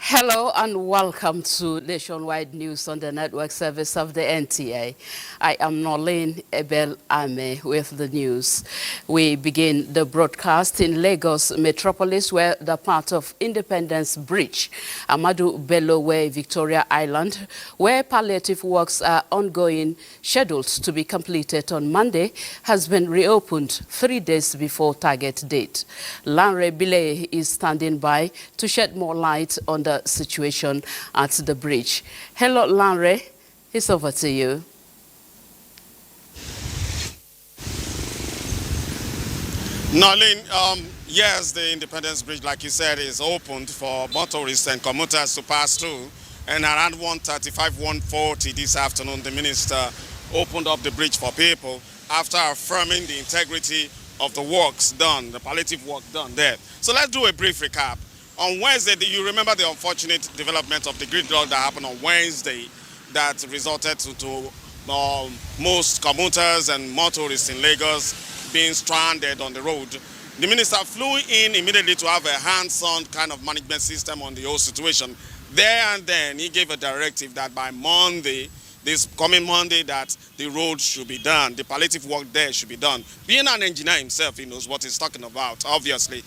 Hello and welcome to Nationwide News on the network service of the NTA. I am Nolene Ebel Ame with the news. We begin the broadcast in Lagos metropolis, where the part of Independence Bridge, Amadu Bello Way, Victoria Island, where palliative works are ongoing, scheduled to be completed on Monday, has been reopened 3 days before target date. Lanre Bile is standing by to shed more light on the situation at the bridge. Hello, Lanre. It's over to you. Nolene, yes, the Independence Bridge, like you said, is opened for motorists and commuters to pass through. And around 1:35, 1:40 this afternoon, the minister opened up the bridge for people after affirming the integrity of the works done, the palliative work done there. So let's do a brief recap. On Wednesday, do you remember the unfortunate development of the gridlock that happened on Wednesday that resulted to most commuters and motorists in Lagos being stranded on the road? The minister flew in immediately to have a hands-on kind of management system on the whole situation. There and then, he gave a directive that by Monday, this coming Monday, that the road should be done. The palliative work there should be done. Being an engineer himself, he knows what he's talking about, obviously.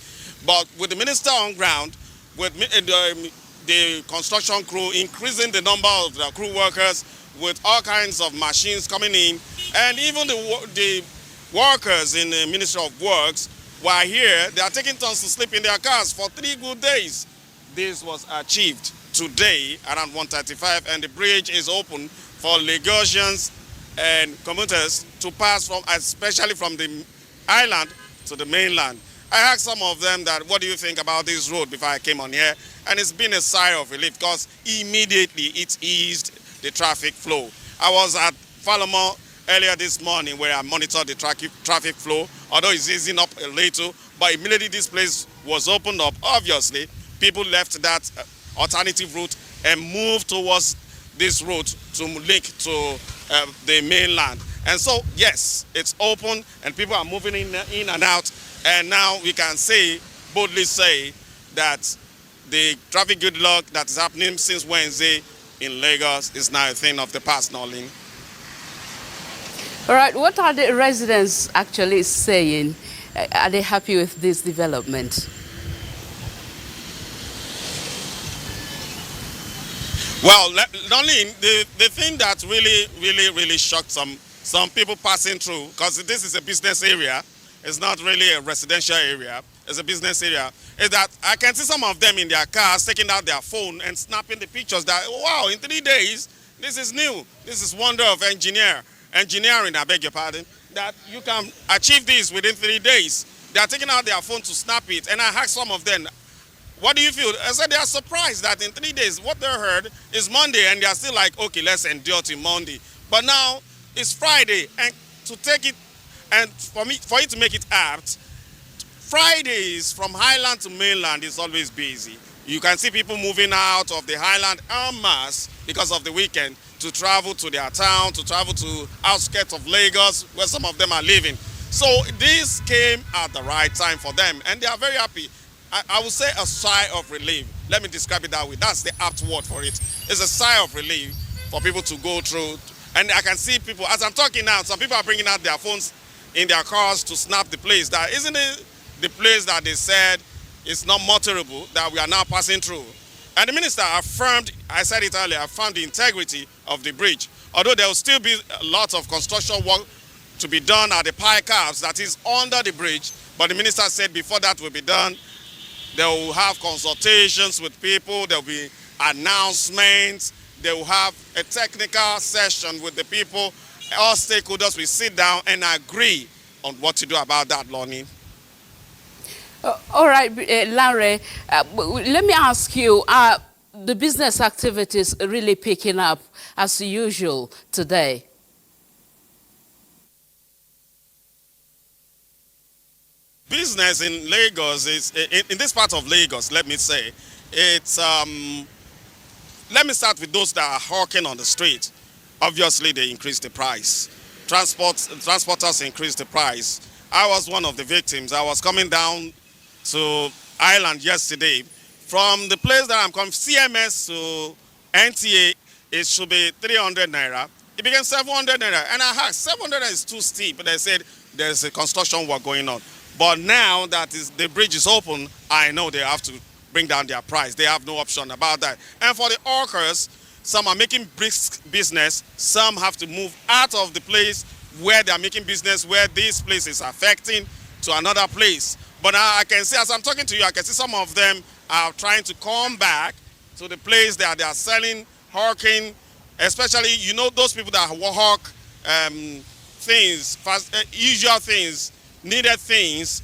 But with the minister on ground, with the construction crew increasing the number of the crew workers, with all kinds of machines coming in, and even the workers in the Ministry of Works were here. They are taking turns to sleep in their cars for 3 good days. This was achieved today around 1:35, and the bridge is open for Lagosians and commuters to pass from, especially from the island to the mainland. I asked some of them that, what do you think about this road before I came on here? And it's been a sigh of relief because immediately it eased the traffic flow. I was at Falomo earlier this morning where I monitored the traffic flow, although it's easing up a little, but immediately this place was opened up. Obviously, people left that alternative route and moved towards this route to link to the mainland. And so, yes, it's open and people are moving in and out. And now we can boldly say that the traffic gridlock that is happening since Wednesday in Lagos is now a thing of the past, Nolene. All right, what are the residents actually saying? Are they happy with this development? Well, Nolene, the thing that really shocked some people passing through, because this is a business area, it's not really a residential area, it's a business area, is that I can see some of them in their cars taking out their phone and snapping the pictures that, wow, in 3 days, this is new. This is wonder of engineering, I beg your pardon, that you can achieve this within 3 days. They are taking out their phone to snap it. And I asked some of them, what do you feel? I said they are surprised that in 3 days, what they heard is Monday, and they are still like, okay, let's endure till Monday. But now it's Friday, and to take it, and for it to make it apt, Fridays from highland to mainland is always busy. You can see people moving out of the highland en masse because of the weekend to travel to their town, to travel to outskirts of Lagos, where some of them are living. So this came at the right time for them, and they are very happy. I would say a sigh of relief. Let me describe it that way. That's the apt word for it. It's a sigh of relief for people to go through. And I can see people, as I'm talking now, some people are bringing out their phones in their cars to snap the place. That isn't it the place that they said is not motorable that we are now passing through. And the minister affirmed, I said it earlier, affirmed the integrity of the bridge. Although there will still be a lot of construction work to be done at the pie caps that is under the bridge. But the minister said before that will be done, they will have consultations with people, there will be announcements, they will have a technical session with the people. All stakeholders will sit down and agree on what to do about that, Lonnie. All right, Larry, let me ask you, are the business activities really picking up as usual today? Business in Lagos is, in this part of Lagos, let me say, it's, let me start with those that are hawking on the street. Obviously, they increased the price. Transporters increased the price. I was one of the victims. I was coming down to Island yesterday From the place that I'm coming, CMS to NTA, it should be 300 naira. It became 700 naira. And I asked, 700 is too steep. But they said there's a construction work going on. But now that the bridge is open, I know they have to bring down their price. They have no option about that. And for the hawkers, some are making brisk business. Some have to move out of the place where they are making business, where this place is affecting, to another place. But now I can see, as I'm talking to you, I can see some of them are trying to come back to the place that they are selling, hawking, especially, you know, those people that hawk things, usual things, needed things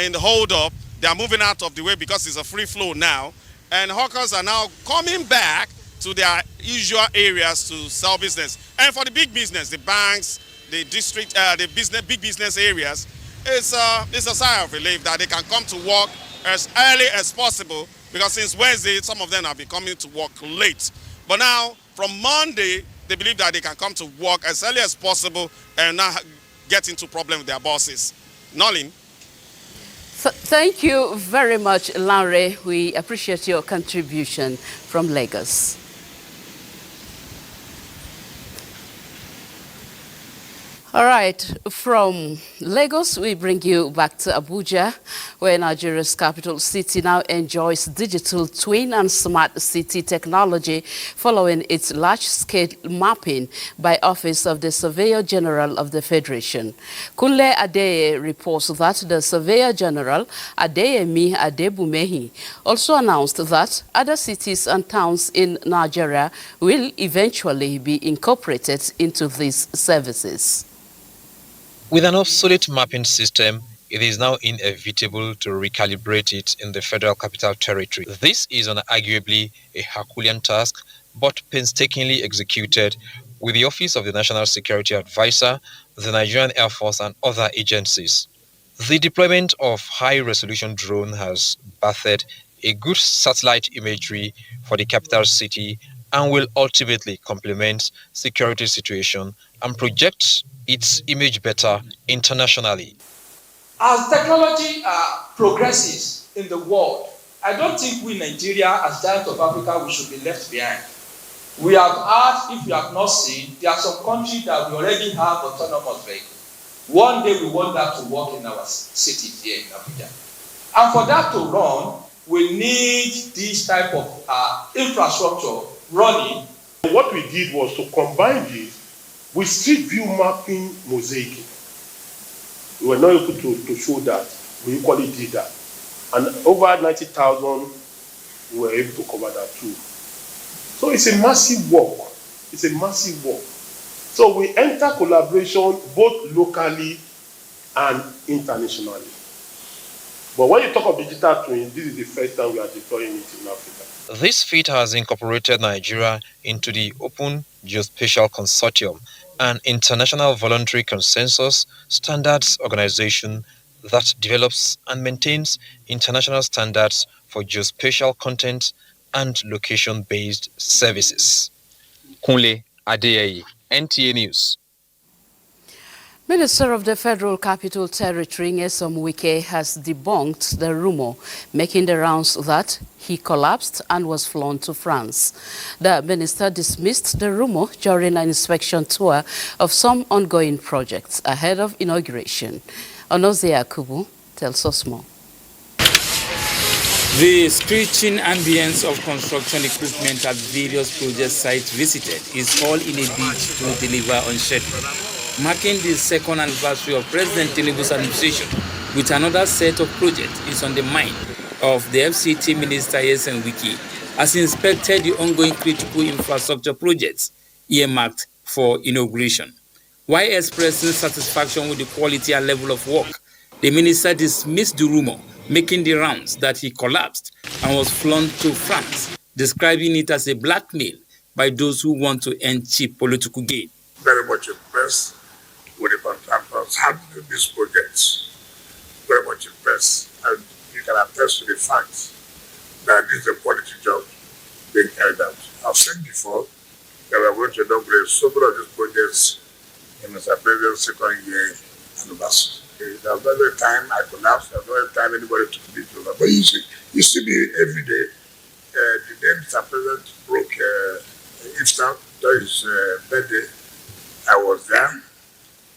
in the hold up. They are moving out of the way because it's a free flow now. And hawkers are now coming back to their usual areas to sell business. And for the big business, the banks, the district, big business areas, it's a sigh of relief that they can come to work as early as possible, because since Wednesday, some of them have been coming to work late. But now, from Monday, they believe that they can come to work as early as possible and not get into problem with their bosses. Nolin. Thank you very much, Larry. We appreciate your contribution from Lagos. All right, from Lagos, we bring you back to Abuja, where Nigeria's capital city now enjoys digital twin and smart city technology following its large-scale mapping by Office of the Surveyor General of the Federation. Kunle Adeye reports that the Surveyor General, Adeyemi Adebumehi, also announced that other cities and towns in Nigeria will eventually be incorporated into these services. With an obsolete mapping system, it is now inevitable to recalibrate it in the Federal Capital Territory. This is unarguably a Herculean task, but painstakingly executed with the Office of the National Security Advisor, the Nigerian Air Force, and other agencies. The deployment of high-resolution drone has birthed a good satellite imagery for the capital city and will ultimately complement security situation and project its image better internationally. As technology progresses in the world, I don't think we Nigeria, as giant of Africa, we should be left behind. We have had, if you have not seen, there are some countries that we already have autonomous vehicles. One day we want that to work in our cities here in Abuja. And for that to run, we need this type of infrastructure running. What we did was to combine this with street view mapping mosaicing. We were not able to show that. We equally did that. And over 90,000, we were able to cover that too. So it's a massive work. It's a massive work. So we enter collaboration both locally and internationally. But when you talk of digital twin, this is the first time we are deploying it in Africa. This feat has incorporated Nigeria into the Open Geospatial Consortium, an international voluntary consensus standards organization that develops and maintains international standards for geospatial content and location-based services. Kunle Adeye, NTA News. Minister of the Federal Capital Territory, Nyesom Wike, has debunked the rumor making the rounds that he collapsed and was flown to France. The minister dismissed the rumor during an inspection tour of some ongoing projects ahead of inauguration. Onoze Akubu tells us more. The screeching ambience of construction equipment at various project sites visited is all in a bid to deliver on schedule, marking the second anniversary of President Tinubu's administration with another set of projects is on the mind of the FCT Minister Nyesom Wike as he inspected the ongoing critical infrastructure projects earmarked for inauguration. While expressing satisfaction with the quality and level of work, the minister dismissed the rumor making the rounds that he collapsed and was flown to France, describing it as a blackmail by those who want to earn cheap political gain. Very much impressed with the contractors handling these projects. Very much impressed. And you can attest to the fact that this is a quality job being carried out. I've said before that we are going to inaugurate so many of these projects in Mr. President's second year anniversary. There's not a time I collapsed. There's not a time anybody took me over. But you see me every day. The day Mr. President broke Iftar, that is birthday, I was there.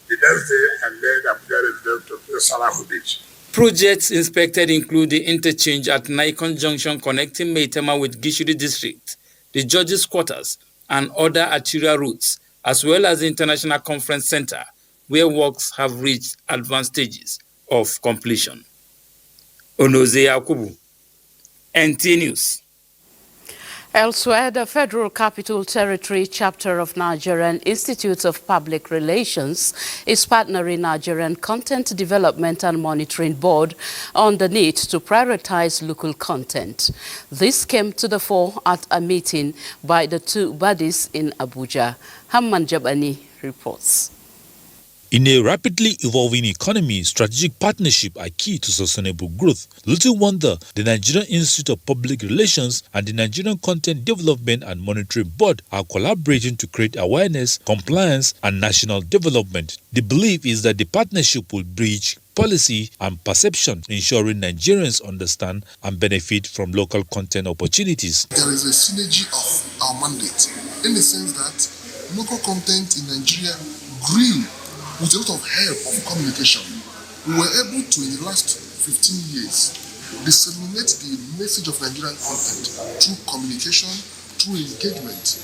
The next day, I led Abuja resident to Salahu Beach. Projects inspected include the interchange at Nikon Junction connecting Maitama with Gishiri District, the Judges' Quarters, and other arterial routes, as well as the International Conference Center, where works have reached advanced stages of completion. Onoze Yakubu, NTA News. Elsewhere, the Federal Capital Territory chapter of Nigerian Institute of Public Relations is partnering Nigerian Content Development and Monitoring Board on the need to prioritize local content. This came to the fore at a meeting by the two bodies in Abuja. Hamman Jabani reports. In a rapidly evolving economy, strategic partnerships are key to sustainable growth. Little wonder the Nigerian Institute of Public Relations and the Nigerian Content Development and Monitoring Board are collaborating to create awareness, compliance, and national development. The belief is that the partnership will bridge policy and perception, ensuring Nigerians understand and benefit from local content opportunities. There is a synergy of our mandate in the sense that local content in Nigeria grew with a lot of help of communication. We were able to, in the last 15 years, disseminate the message of Nigerian content through communication, through engagement.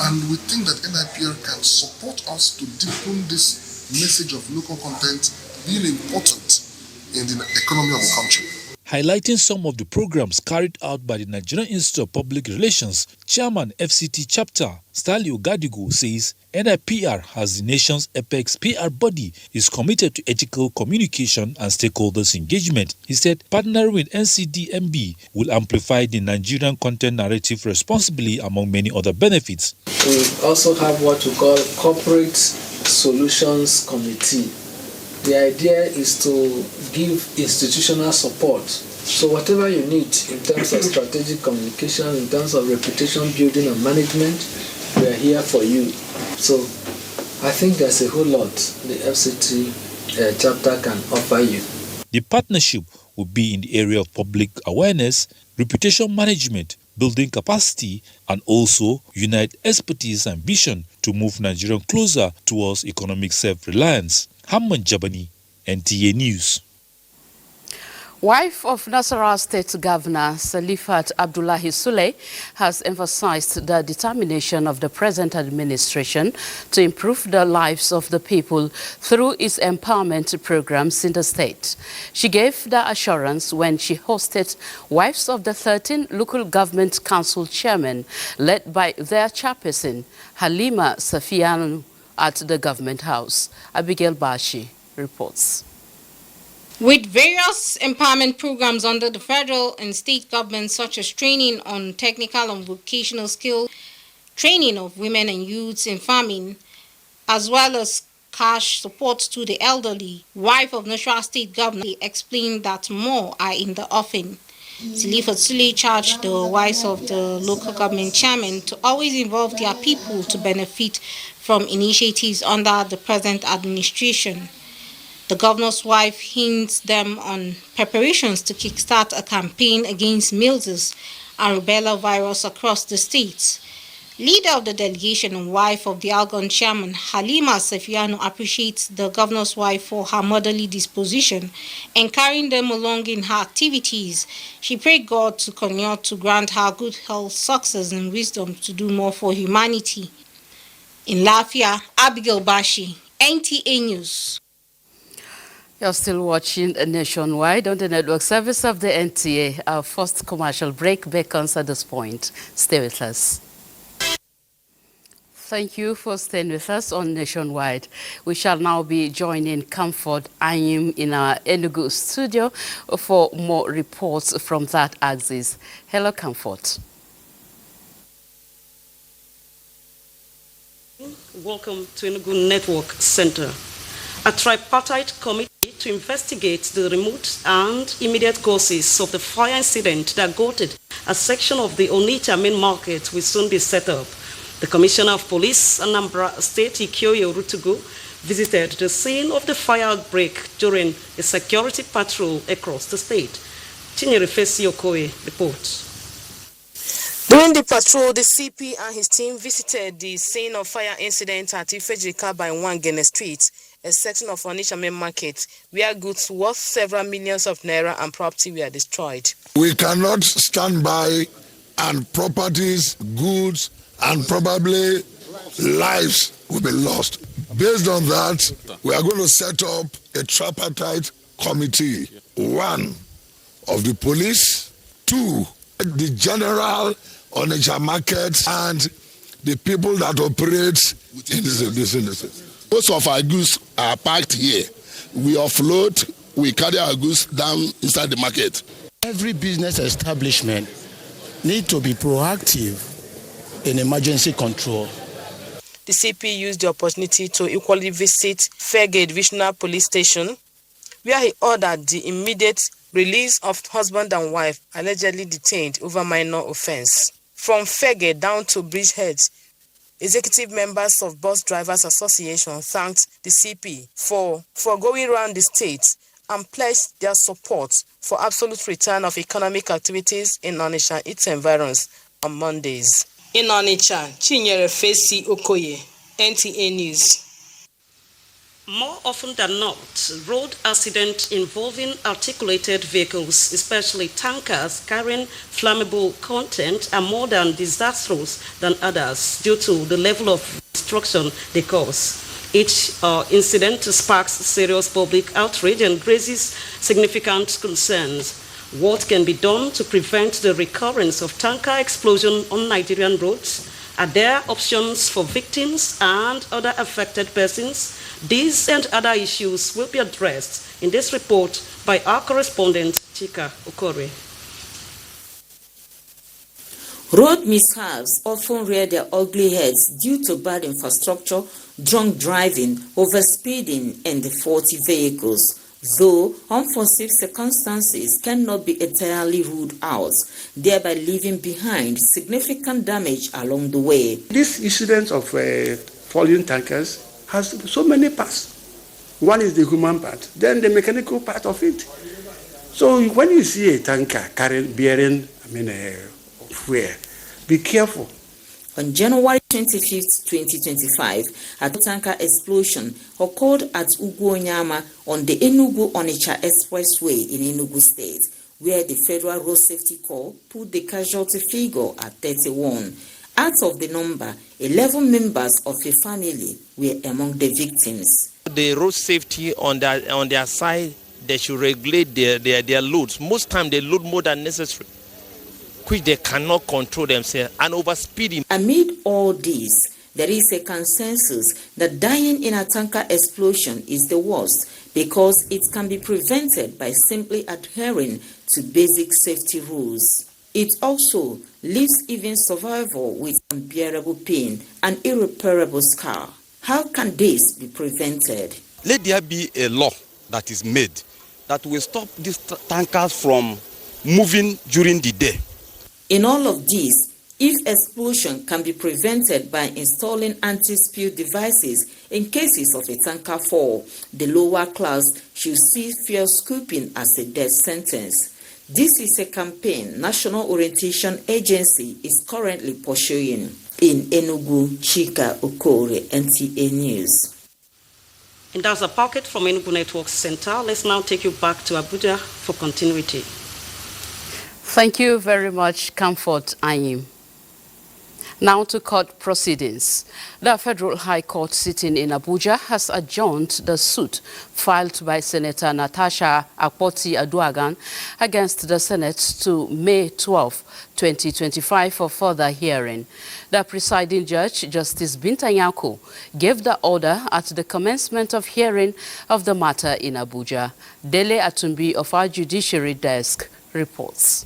And we think that NIPR can support us to deepen this message of local content being important in the economy of the country. Highlighting some of the programs carried out by the Nigerian Institute of Public Relations, Chairman FCT Chapter Stanley Ogadigo says NIPR, as the nation's apex PR body, is committed to ethical communication and stakeholders engagement. He said partnering with NCDMB will amplify the Nigerian content narrative responsibly, among many other benefits. We also have what we call Corporate Solutions Committee. The idea is to give institutional support. So whatever you need in terms of strategic communication, in terms of reputation building and management, we are here for you. So I think there's a whole lot the FCT chapter can offer you. The partnership will be in the area of public awareness, reputation management, building capacity, and also unite expertise and vision to move Nigeria closer towards economic self-reliance. Hamman Jabani, NTA News. Wife of Nasarawa State Governor Salifat Abdullahi Sule has emphasized the determination of the present administration to improve the lives of the people through its empowerment programs in the state. She gave the assurance when she hosted wives of the 13 local government council chairmen led by their chairperson, Halima Safianu, at the government house. Abigail Bashi reports. With various empowerment programs under the federal and state governments, such as training on technical and vocational skills, training of women and youths in farming, as well as cash support to the elderly, wife of Nasarawa State Governor explained that more are in the offing. Salifat Sule charged the wives of the local government chairmen to always involve their people to benefit from initiatives under the present administration. The governor's wife hints them on preparations to kickstart a campaign against measles and rubella virus across the states. Leader of the delegation and wife of the Algon chairman, Halima Safianu, appreciates the governor's wife for her motherly disposition and carrying them along in her activities. She prayed God to continue to grant her good health, success, and wisdom to do more for humanity. In Lafia, Abigail Bashi, NTA News. You're still watching Nationwide on the network service of the NTA. Our first commercial break beckons at this point. Stay with us. Thank you for staying with us on Nationwide. We shall now be joining Comfort Ayim in our Enugu studio for more reports from that axis. Hello, Comfort. Welcome to Enugu Network Center. A tripartite committee to investigate the remote and immediate causes of the fire incident that gutted a section of the Onitsha main market will soon be set up. The Commissioner of Police, Anambra State, Ikyoyo Rutugu, visited the scene of the fire outbreak during a security patrol across the state. Chinyere Okoye reports. During the patrol, the CP and his team visited the scene of fire incident at Ifejika by Wangene Street, a section of Onitsha Main Market, where goods worth several millions of naira and property were destroyed. We cannot stand by and properties, goods, and probably lives will be lost. Based on that, we are going to set up a tripartite committee. 1, of the police, 2, the general Onitsha market, and the people that operate in this industry. Most of our goods are packed here. We offload, we carry our goods down inside the market. Every business establishment needs to be proactive in emergency control. The CP used the opportunity to equally visit Fairgate Divisional Police Station, where he ordered the immediate release of husband and wife allegedly detained over minor offense. From Fairgate down to Bridgehead, executive members of Bus Drivers Association thanked the CP for going around the state and pledged their support for absolute return of economic activities in Onitsha and its environs on Mondays. In Onitsha, Chinyere Okoye, NTA News. More often than not, road accidents involving articulated vehicles, especially tankers carrying flammable content, are more disastrous than others due to the level of destruction they cause. Each incident sparks serious public outrage and raises significant concerns. What can be done to prevent the recurrence of tanker explosion on Nigerian roads? Are there options for victims and other affected persons? These and other issues will be addressed in this report by our correspondent, Chika Okore. Road mishaps often rear their ugly heads due to bad infrastructure, drunk driving, overspeeding, and faulty vehicles. Though unforeseen circumstances cannot be entirely ruled out, thereby leaving behind significant damage along the way. This incident of falling tankers has so many parts. One is the human part, then the mechanical part of it. So when you see a tanker bearing fuel, be careful. On January 25, 2025, a tanker explosion occurred at Ugwuonyama on the Enugu-Onitsha Expressway in Enugu State, where the Federal Road Safety Corps put the casualty figure at 31. Out of the number, 11 members of a family were among the victims. The road safety on their side, they should regulate their loads. Most times they load more than necessary, which they cannot control themselves, and overspeeding. Amid all this, there is a consensus that dying in a tanker explosion is the worst because it can be prevented by simply adhering to basic safety rules. It also leaves even survivor with unbearable pain and irreparable scar. How can this be prevented? Let there be a law that is made that will stop these tankers from moving during the day. In all of this, if explosion can be prevented by installing anti-spill devices in cases of a tanker fall, the lower class should see fuel scooping as a death sentence. This is a campaign National Orientation Agency is currently pursuing. In Enugu, Chika Okore, NTA News. And that's a pocket from Enugu Network Center. Let's now take you back to Abuja for continuity. Thank you very much, Comfort Ayim. Now to court proceedings. The Federal High Court sitting in Abuja has adjourned the suit filed by Senator Natasha Akpoti-Aduaghan against the Senate to May 12, 2025 for further hearing. The presiding judge, Justice Binta Nyako, gave the order at the commencement of hearing of the matter in Abuja. Dele Atumbi of our judiciary desk reports.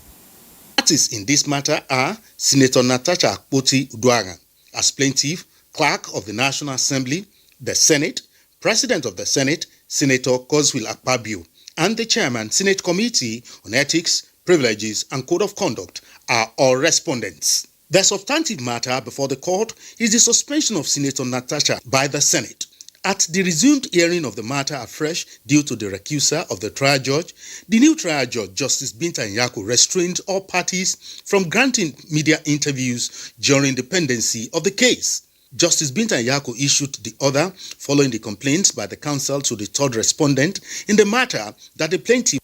Parties in this matter are Senator Natasha Akpoti-Aduaghan as plaintiff, Clerk of the National Assembly, the Senate, President of the Senate, Senator Godswill Akpabio, and the Chairman, Senate Committee on Ethics, Privileges and Code of Conduct are all respondents. The substantive matter before the court is the suspension of Senator Natasha by the Senate At the resumed hearing of the matter afresh due to the recusal of the trial judge, the new trial judge, Justice Binta Nyako, restrained all parties from granting media interviews during the pendency of the case. Justice Binta Nyako issued the order following the complaints by the counsel to the third respondent in the matter that the plaintiff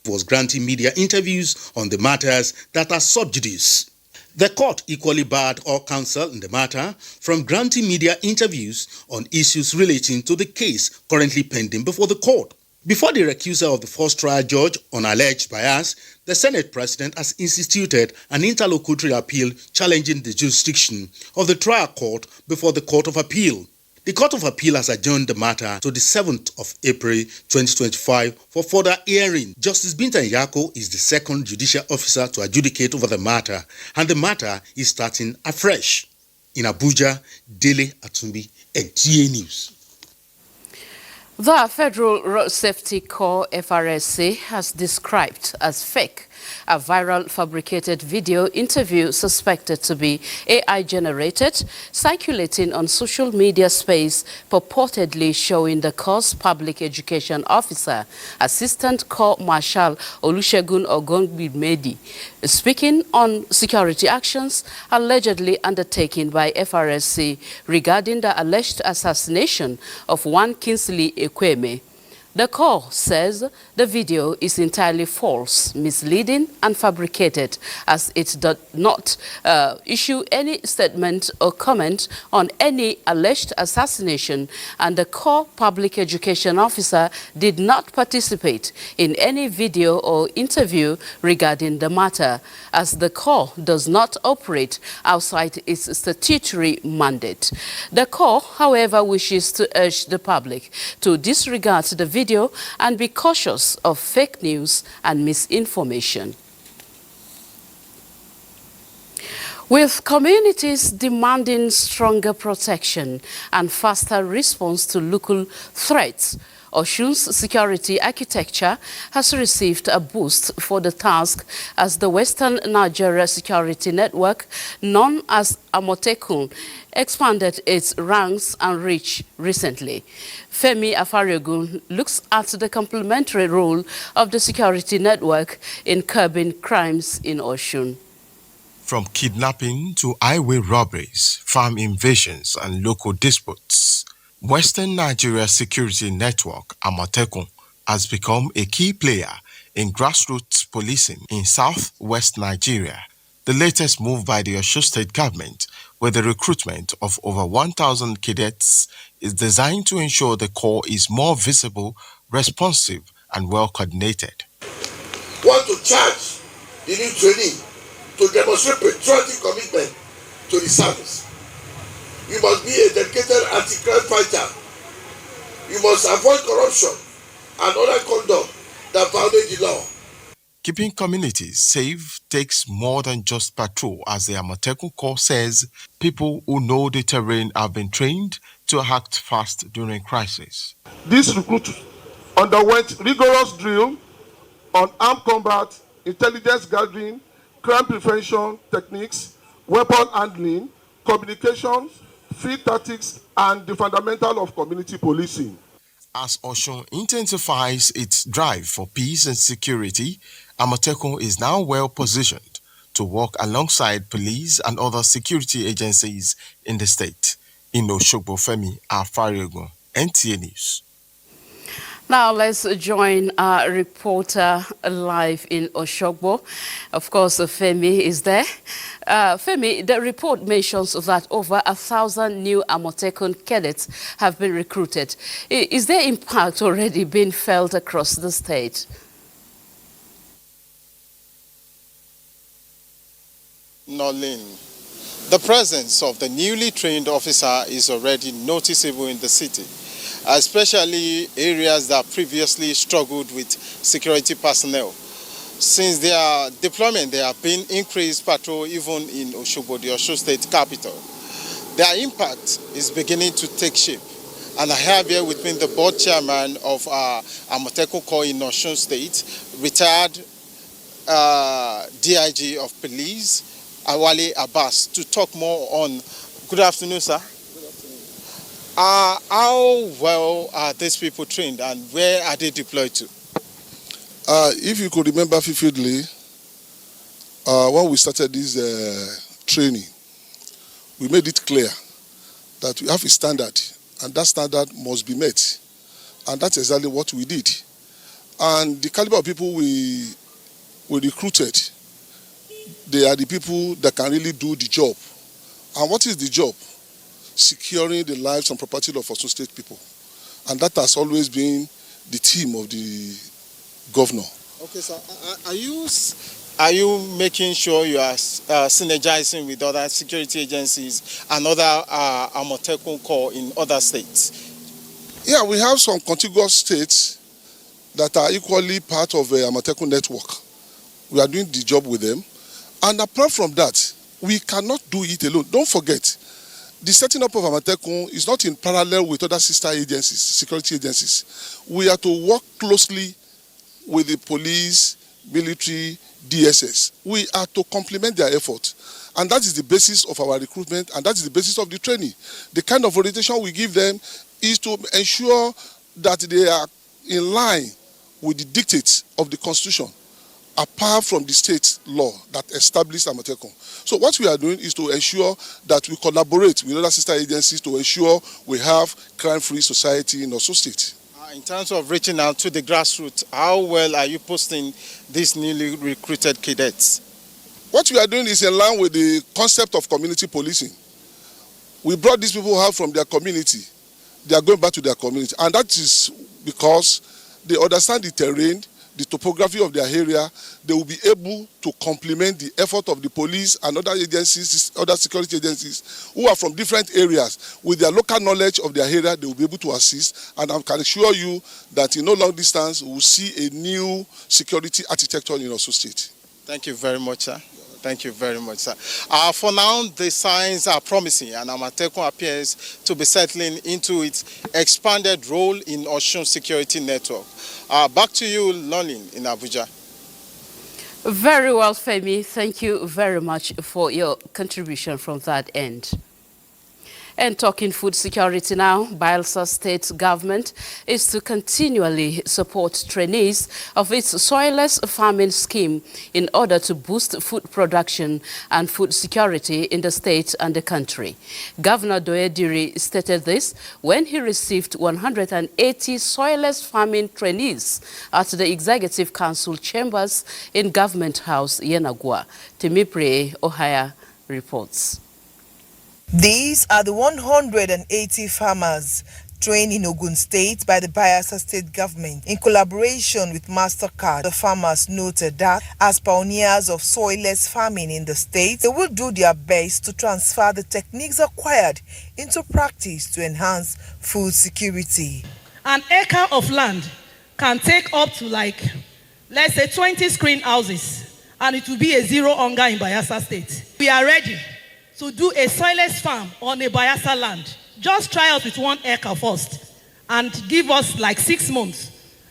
was granting media interviews on the matters that are sub judice. The court equally barred all counsel in the matter from granting media interviews on issues relating to the case currently pending before the court. Before the recusal of the first trial judge on alleged bias, the Senate President has instituted an interlocutory appeal challenging the jurisdiction of the trial court before the Court of Appeal. The Court of Appeal has adjourned the matter to the 7th of April 2025 for further hearing. Justice Binta Nyako is the second judicial officer to adjudicate over the matter, and the matter is starting afresh. In Abuja, Dele Atumbi, NTA News. The Federal Road Safety Corps FRSC has described as fake a viral fabricated video interview suspected to be AI-generated, circulating on social media space, purportedly showing the Corps Public Education Officer, Assistant Corps Marshal Olusegun Ogunbimedi, speaking on security actions allegedly undertaken by FRSC regarding the alleged assassination of one Kingsley Ekweme. The Corps says the video is entirely false, misleading and fabricated, as it does not issue any statement or comment on any alleged assassination, and the Corps Public Education Officer did not participate in any video or interview regarding the matter, as the Corps does not operate outside its statutory mandate. The Corps, however, wishes to urge the public to disregard the video and be cautious of fake news and misinformation. With communities demanding stronger protection and faster response to local threats, Osun's security architecture has received a boost for the task as the Western Nigeria Security Network, known as Amotekun, expanded its ranks and reach recently. Femi Afariogun looks at the complementary role of the security network in curbing crimes in Osun. From kidnapping to highway robberies, farm invasions and local disputes, Western Nigeria Security Network, Amotekun, has become a key player in grassroots policing in southwest Nigeria. The latest move by the Osun State government, with the recruitment of over 1,000 cadets, is designed to ensure the corps is more visible, responsive, and well-coordinated. Want to charge the new training to demonstrate patriotic commitment to the service. You must be a dedicated anti-crime fighter. You must avoid corruption and other conduct that violate the law. Keeping communities safe takes more than just patrol, as the Amotekun Corps says. People who know the terrain have been trained to act fast during crisis. These recruits underwent rigorous drill on armed combat, intelligence gathering, crime prevention techniques, weapon handling, communications, field tactics, and the fundamental of community policing. As Osun intensifies its drive for peace and security, Amotekun is now well positioned to work alongside police and other security agencies in the state. In Osogbo, Femi Afariogun, NTA News. Now let's join our reporter live in Osogbo. Of course, Femi is there. Femi, the report mentions that over 1,000 new Amotekun cadets have been recruited. Is their impact already being felt across the state? Nolin. The presence of the newly trained officer is already noticeable in the city, especially areas that previously struggled with security personnel. Since their deployment, there have been increased patrol even in Osogbo, the Osun State capital. Their impact is beginning to take shape. And I have here with me the board chairman of Amotekun Corps in Osun State, retired DIG of Police, Awale Abbas, to talk more on. Good afternoon, sir. Good afternoon. How well are these people trained and where are they deployed to? If you could remember vividly, when we started this training, we made it clear that we have a standard and that standard must be met. And that's exactly what we did. And the caliber of people we recruited, they are the people that can really do the job. And what is the job? Securing the lives and property of Osun State people. And that has always been the theme of the governor. Okay, so are you making sure you are synergizing with other security agencies and other Amotekun Corps in other states? Yeah, we have some contiguous states that are equally part of the Amotekun network. We are doing the job with them. And apart from that, we cannot do it alone. Don't forget, the setting up of Amotekun is not in parallel with other sister agencies, security agencies. We are to work closely with the police, military, DSS. We are to complement their effort. And that is the basis of our recruitment, and that is the basis of the training. The kind of orientation we give them is to ensure that they are in line with the dictates of the Constitution, apart from the state law that established Amotekun. So what we are doing is to ensure that we collaborate with other sister agencies to ensure we have crime-free society in Osun State. In terms of reaching out to the grassroots, how well are you posting these newly recruited cadets? What we are doing is in line with the concept of community policing. We brought these people out from their community. They are going back to their community. And that is because they understand the terrain, the topography of their area. They will be able to complement the effort of the police and other agencies, other security agencies who are from different areas. With their local knowledge of their area, they will be able to assist. And I can assure you that in no long distance, we will see a new security architecture in Osun State. Thank you very much, sir. Thank you very much, sir. For now, the signs are promising, and Amotekun appears to be settling into its expanded role in Osun Security Network. Back to you, Lolin, in Abuja. Very well, Femi. Thank you very much for your contribution from that end. And talking food security now, Bayelsa State government is to continually support trainees of its soilless farming scheme in order to boost food production and food security in the state and the country. Governor Doediri stated this when he received 180 soilless farming trainees at the Executive Council chambers in Government House, Yenagua. Temipre Ohaya reports. These are the 180 farmers trained in Ogun State by the Bayelsa State government in collaboration with MasterCard. The farmers noted that as pioneers of soilless farming in the state, they will do their best to transfer the techniques acquired into practice to enhance food security. An acre of land can take up to let's say 20 screen houses, and it will be a zero hunger in Bayelsa State. We are ready to do a soilless farm on a Bayelsa land. Just try us with 1 acre first and give us 6 months.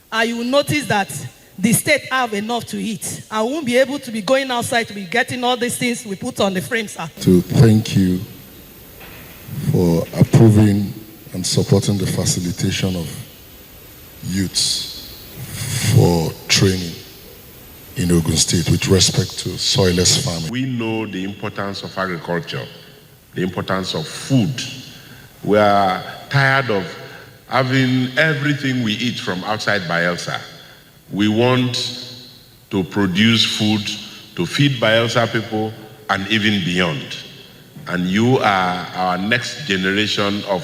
And you will notice that the state have enough to eat. I won't be able to be going outside to be getting all these things we put on the frames. To thank you for approving and supporting the facilitation of youths for training in Ogun State with respect to soilless farming. We know the importance of agriculture, the importance of food. We are tired of having everything we eat from outside Bayelsa. We want to produce food to feed Bayelsa people and even beyond. And you are our next generation of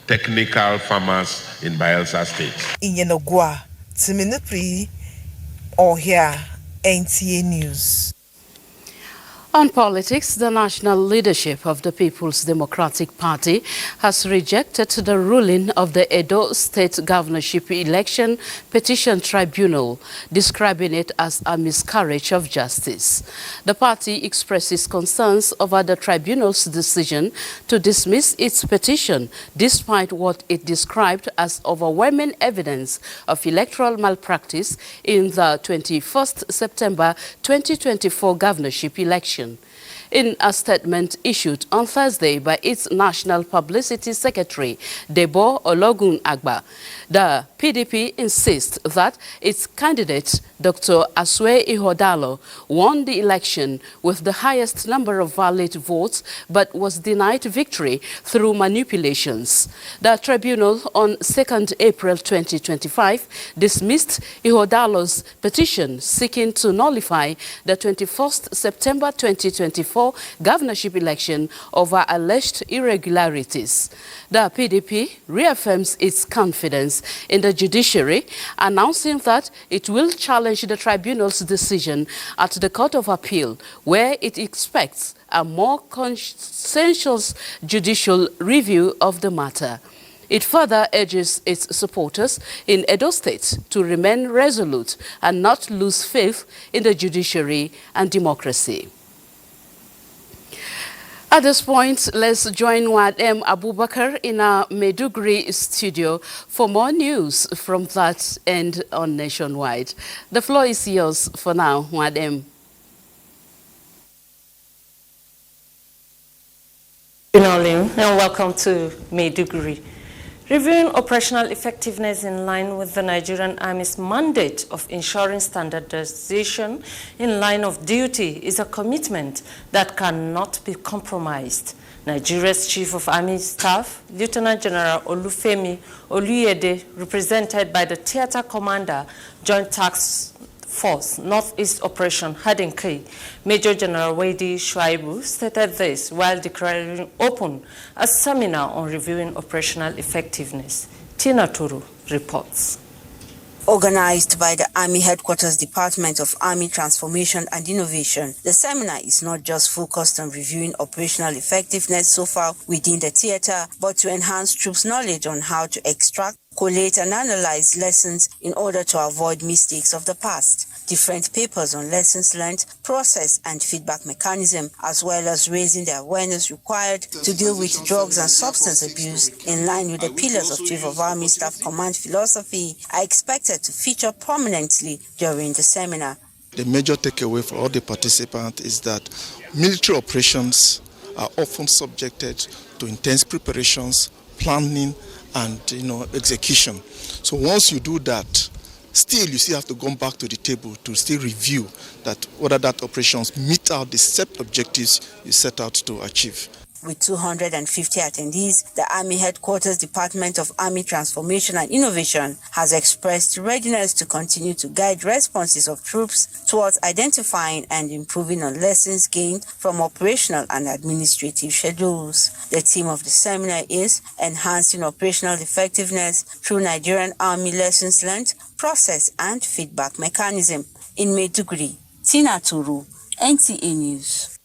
technical farmers in Bayelsa State. In Yenagua, Timinupri, or here, NTA News. On politics, the national leadership of the People's Democratic Party has rejected the ruling of the Edo State Governorship Election Petition Tribunal, describing it as a miscarriage of justice. The party expresses concerns over the tribunal's decision to dismiss its petition, despite what it described as overwhelming evidence of electoral malpractice in the 21st September 2024 governorship election. In a statement issued on Thursday by its National Publicity Secretary, Debo Ologun Agba, the PDP insists that its candidate, Dr. Asue Ihodalo, won the election with the highest number of valid votes but was denied victory through manipulations. The tribunal on 2nd April 2025 dismissed Ihodalo's petition seeking to nullify the 21st September 2024 governorship election over alleged irregularities. The PDP reaffirms its confidence in the judiciary, announcing that it will challenge the tribunal's decision at the Court of Appeal, where it expects a more conscientious judicial review of the matter. It further urges its supporters in Edo State to remain resolute and not lose faith in the judiciary and democracy. At this point, let's join Wadem Abubakar in our Maiduguri studio for more news from that end on Nationwide. The floor is yours for now, Wadem. Good morning and welcome to Maiduguri. Reviewing operational effectiveness in line with the Nigerian Army's mandate of ensuring standardization in line of duty is a commitment that cannot be compromised. Nigeria's Chief of Army Staff, Lieutenant General Olufemi Oluyede, represented by the Theater Commander, Joint Task Force Northeast Operation Hadinkai, Major General Wadi Shuaibu, stated this while declaring open a seminar on reviewing operational effectiveness. Tina Turu reports. Organized by the Army Headquarters Department of Army Transformation and Innovation, the seminar is not just focused on reviewing operational effectiveness so far within the theater, but to enhance troops' knowledge on how to extract, collate and analyze lessons in order to avoid mistakes of the past. Different papers on lessons learned, process and feedback mechanism, as well as raising the awareness required to deal with drugs and substance abuse in line with the pillars of Chief of Army Staff Command philosophy, are expected to feature prominently during the seminar. The major takeaway for all the participants is that military operations are often subjected to intense preparations, planning, and execution. So once you do that, still you still have to go back to the table to still review that whether that operations meet out the set objectives you set out to achieve. With 250 attendees, the Army Headquarters Department of Army Transformation and Innovation has expressed readiness to continue to guide responses of troops towards identifying and improving on lessons gained from operational and administrative schedules. The theme of the seminar is Enhancing Operational Effectiveness through Nigerian Army Lessons Learned, Process and Feedback Mechanism. In Maiduguri, Tina Turu, NTA News.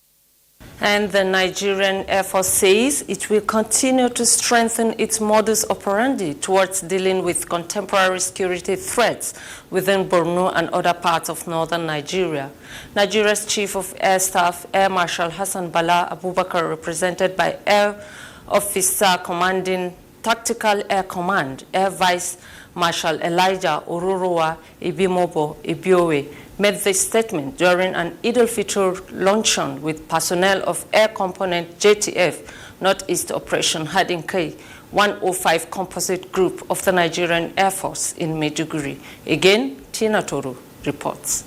And the Nigerian Air Force says it will continue to strengthen its modus operandi towards dealing with contemporary security threats within Borno and other parts of northern Nigeria. Nigeria's Chief of Air Staff, Air Marshal Hassan Bala Abubakar, represented by Air Officer Commanding Tactical Air Command, Air Vice Marshal Elijah Ororowa Ibimobo Ibiowe, made this statement during an Eid al-Fitr luncheon with personnel of Air Component JTF Northeast Operation Hadinkai 105 Composite Group of the Nigerian Air Force in Maiduguri. Again, Tina Toru reports.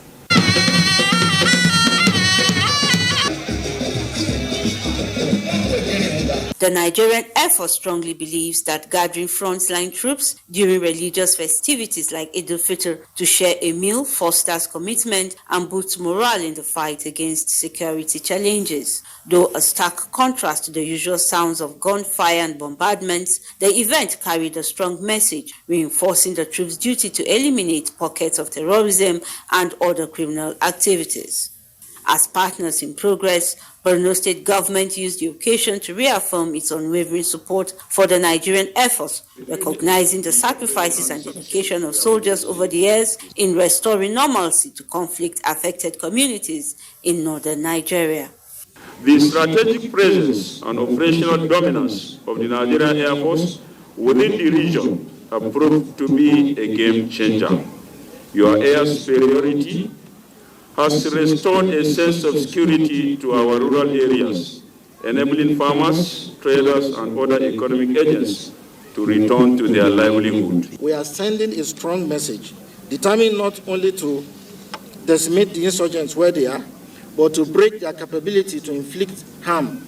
The Nigerian Air Force strongly believes that gathering frontline troops during religious festivities like Eid al-Fitr to share a meal fosters commitment and boosts morale in the fight against security challenges. Though a stark contrast to the usual sounds of gunfire and bombardments, the event carried a strong message, reinforcing the troops' duty to eliminate pockets of terrorism and other criminal activities. As partners in progress, Borno State government used the occasion to reaffirm its unwavering support for the Nigerian Air Force, recognizing the sacrifices and dedication of soldiers over the years in restoring normalcy to conflict-affected communities in northern Nigeria. The strategic presence and operational dominance of the Nigerian Air Force within the region have proved to be a game changer. Your air superiority has restored a sense of security to our rural areas, enabling farmers, traders, and other economic agents to return to their livelihood. We are sending a strong message, determined not only to decimate the insurgents where they are, but to break their capability to inflict harm,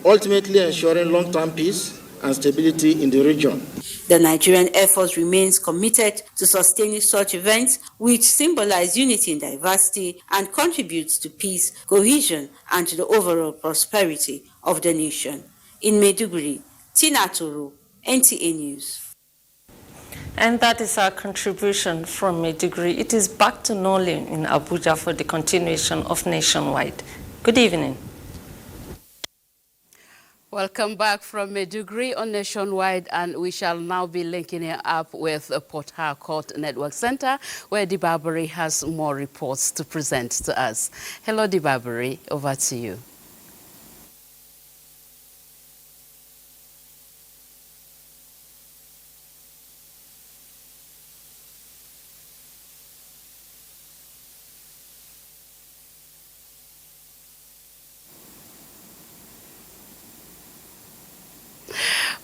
ultimately ensuring long-term peace and stability in the region. The Nigerian Air Force remains committed to sustaining such events which symbolize unity in diversity and contributes to peace, cohesion, and to the overall prosperity of the nation. In Maiduguri, Tina Toro, NTA News. And that is our contribution from Maiduguri. It is back to Nolin in Abuja for the continuation of Nationwide. Good evening. Welcome back from Maiduguri on Nationwide, and we shall now be linking it up with the Port Harcourt Network Center, where Dibabari has more reports to present to us. Hello, Dibabari, over to you.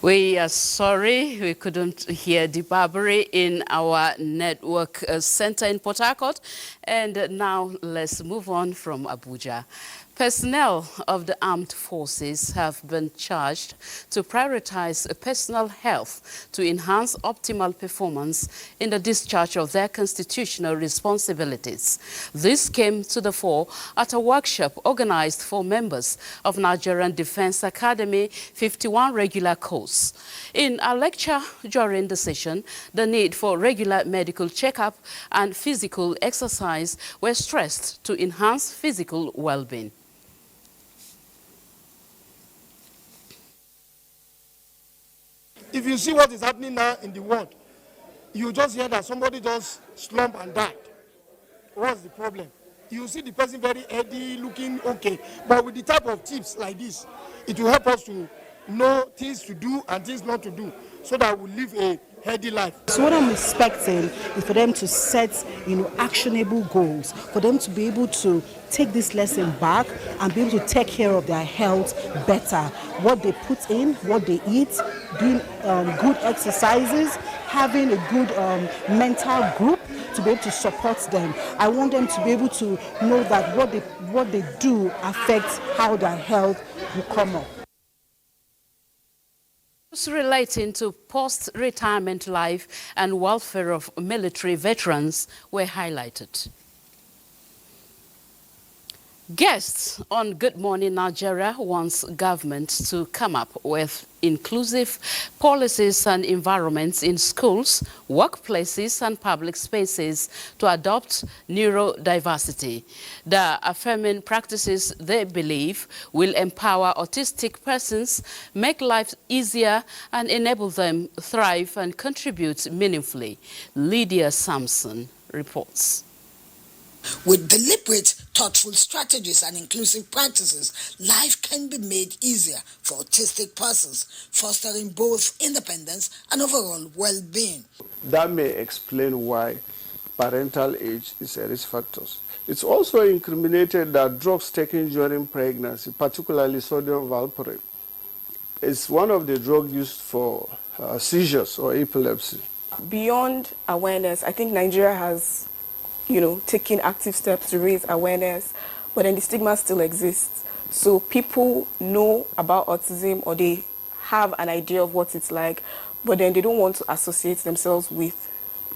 We are sorry we couldn't hear Dibabari in our network center in Port Harcourt. And now let's move on from Abuja. Personnel of the armed forces have been charged to prioritize personal health to enhance optimal performance in the discharge of their constitutional responsibilities. This came to the fore at a workshop organized for members of Nigerian Defense Academy 51 regular course. In a lecture during the session, the need for regular medical checkup and physical exercise were stressed to enhance physical well-being. If you see what is happening now in the world, you just hear that somebody just slumped and died. What's the problem? You see the person very healthy, looking okay. But with the type of tips like this, it will help us to know things to do and things not to do, so that we live a healthy life. So what I'm expecting is for them to set, actionable goals, for them to be able to take this lesson back and be able to take care of their health better. What they put in, what they eat, doing good exercises, having a good mental group to be able to support them. I want them to be able to know that what they do affects how their health will come up. Relating to post-retirement life and welfare of military veterans were highlighted. Guests on Good Morning Nigeria wants government to come up with inclusive policies and environments in schools, workplaces, and public spaces to adopt neurodiversity. The affirming practices they believe will empower autistic persons, make life easier, and enable them thrive and contribute meaningfully. Lydia Sampson reports. With deliberate, thoughtful strategies and inclusive practices, life can be made easier for autistic persons, fostering both independence and overall well-being. That may explain why parental age is a risk factor. It's also incriminated that drugs taken during pregnancy, particularly sodium valproate, is one of the drugs used for seizures or epilepsy. Beyond awareness, I think Nigeria has taking active steps to raise awareness, but then the stigma still exists. So people know about autism, or they have an idea of what it's like, but then they don't want to associate themselves with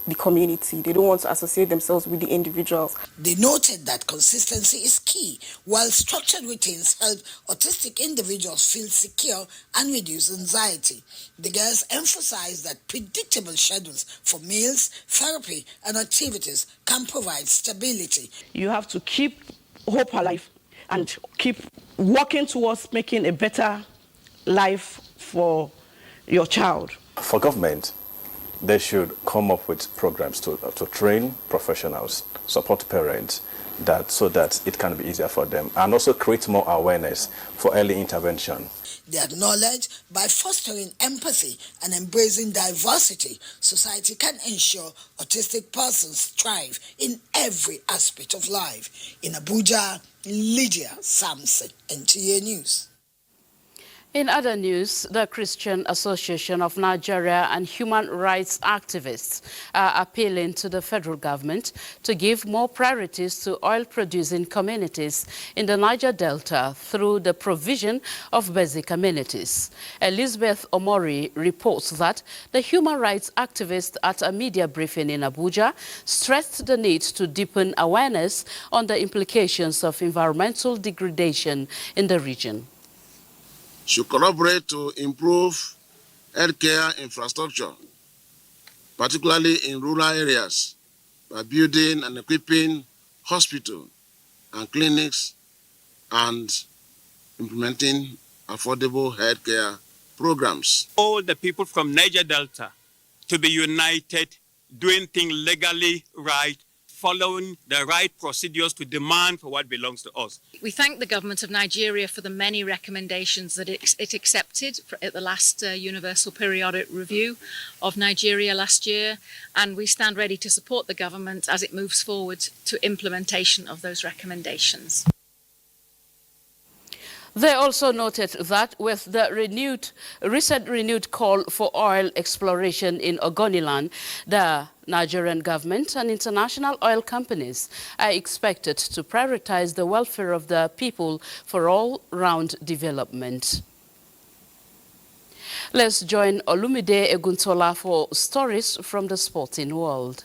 the community. They don't want to associate themselves with the individuals. They noted that consistency is key, while structured routines help autistic individuals feel secure and reduce anxiety. The girls emphasized that predictable schedules for meals, therapy, and activities can provide stability. You have to keep hope alive and keep working towards making a better life for your child. For government, they should come up with programs to train professionals, support parents, that so that it can be easier for them, and also create more awareness for early intervention. They acknowledge by fostering empathy and embracing diversity, society can ensure autistic persons thrive in every aspect of life. In Abuja, Lydia Samson, NTA News. In other news, the Christian Association of Nigeria and human rights activists are appealing to the federal government to give more priorities to oil-producing communities in the Niger Delta through the provision of basic amenities. Elizabeth Omori reports that the human rights activists at a media briefing in Abuja stressed the need to deepen awareness on the implications of environmental degradation in the region. Should collaborate to improve healthcare infrastructure, particularly in rural areas, by building and equipping hospitals and clinics and implementing affordable healthcare programs. All the people from Niger Delta to be united, doing things legally right, following the right procedures to demand for what belongs to us. We thank the government of Nigeria for the many recommendations that it accepted at the last Universal Periodic Review of Nigeria last year, and we stand ready to support the government as it moves forward to implementation of those recommendations. They also noted that with the recent renewed call for oil exploration in Ogoniland, the Nigerian government and international oil companies are expected to prioritize the welfare of the people for all-round development. Let's join Olumide Eguntola for stories from the sporting world.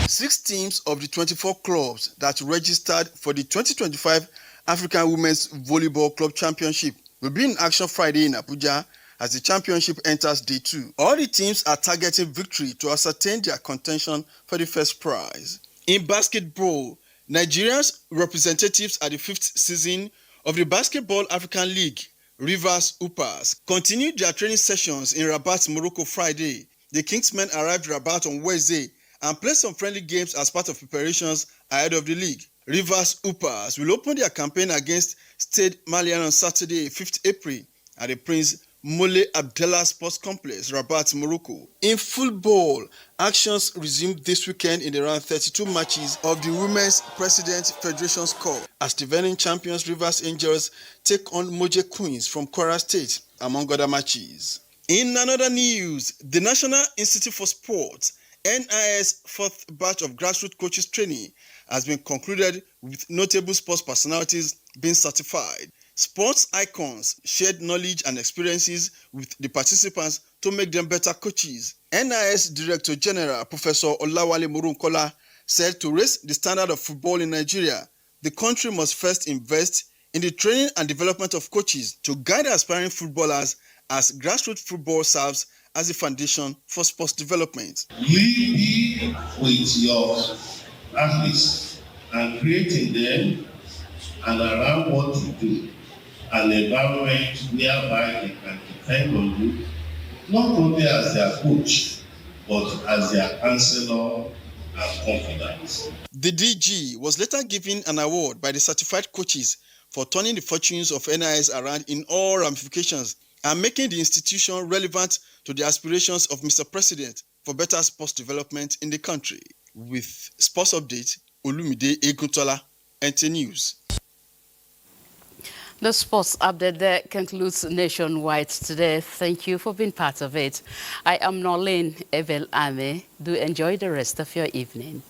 6 teams of the 24 clubs that registered for the 2025 African Women's Volleyball Club Championship will be in action Friday in Abuja as the championship enters day 2. All the teams are targeting victory to ascertain their contention for the first prize. In basketball, Nigeria's representatives at the 5th season of the Basketball African League, Rivers Upas, continued their training sessions in Rabat, Morocco Friday. The Kingsmen arrived Rabat on Wednesday and played some friendly games as part of preparations ahead of the league. Rivers Upas will open their campaign against Stade Malien on Saturday, 5th April at the Prince Moulay Abdallah Sports Complex, Rabat, Morocco. In football, actions resumed this weekend in the round 32 matches of the Women's President Federation's Cup as defending champions Rivers Angels take on Moje Queens from Kwara State, among other matches. In another news, the National Institute for Sport, NIS 4th batch of grassroots coaches training has been concluded with notable sports personalities being certified. Sports icons shared knowledge and experiences with the participants to make them better coaches. NIS Director General Professor Olawale Morunkola said to raise the standard of football in Nigeria, the country must first invest in the training and development of coaches to guide aspiring footballers as grassroots football serves as a foundation for sports development. Lead with your athletes and creating them and around what you do, an environment whereby they can depend on you, not only as their coach, but as their counselor and confidant. The DG was later given an award by the certified coaches for turning the fortunes of NIS around in all ramifications and making the institution relevant to the aspirations of Mr. President for better sports development in the country. With Sports Update, Olumide Eguntola, NTA News. The sports update there concludes Nationwide today. Thank you for being part of it. I am Nolene Ebel Ame. Do enjoy the rest of your evening.